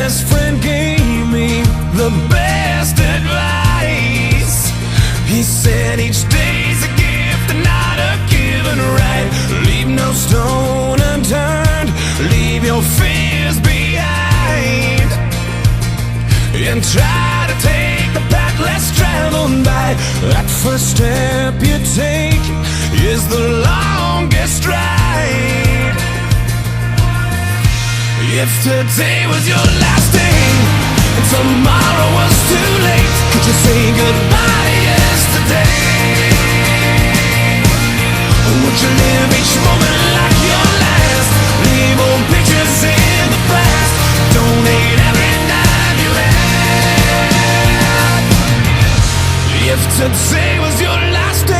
best friend gave me the best advice. He said each day's a gift and not a given right. Leave no stone unturned, leave your fears behind, and try to take the path less traveled by. That first step you take is the longest ride. If today was your last day and tomorrow was too late, could you say goodbye to yesterday? Would you live each moment like your last? Leave old pictures in the past, donate every dime you had. If today was your last day,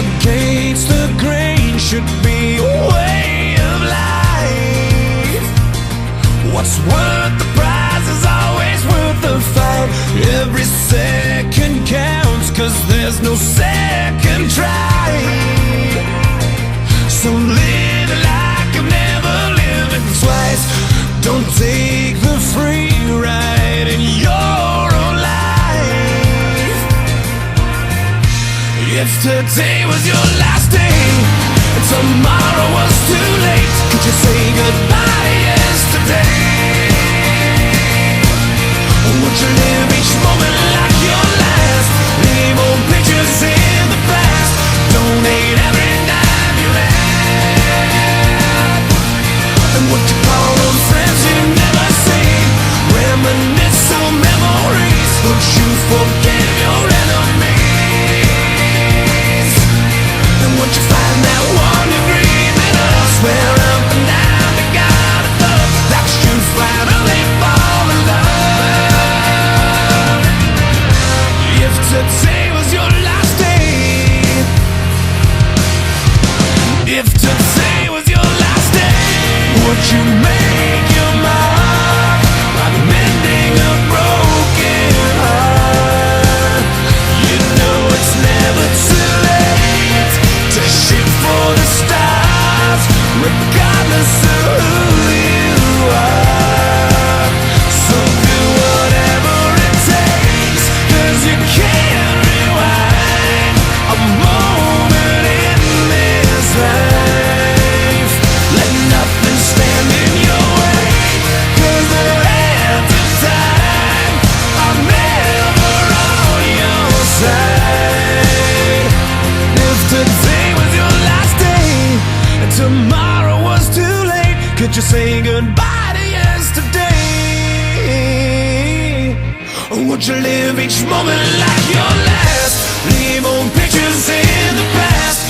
against the grain should be a way of life. What's worth the prize is always worth the fight. Every second counts, 'cause there's no second try. So live like you've never lived it twice. Don't take the free ride in your own life. If today was your last day and tomorrow was too late, could you say goodbye to yesterday? Would you live each moment like your last? Leave old pictures in the past, donate every dime you had. And would you call those friends you never seen? Reminisce on memories. Would you forgive your enemies? And would you find that one degree in us, where up and down to God above, that you finally fall in love? If today was your last day, if today was your last day, would you make your mark like mending a broken heart? You know it's never too late to shoot for the stars, regardless of who you are. So do whatever it takes, 'cause you can't rewind a moment in this life. Let nothing stand in your way, 'cause the hands of time are never on your side. If today was your last day and tomorrow was too late, could you say goodbye to yesterday? Would you live each moment like your last? Leave old pictures in the past,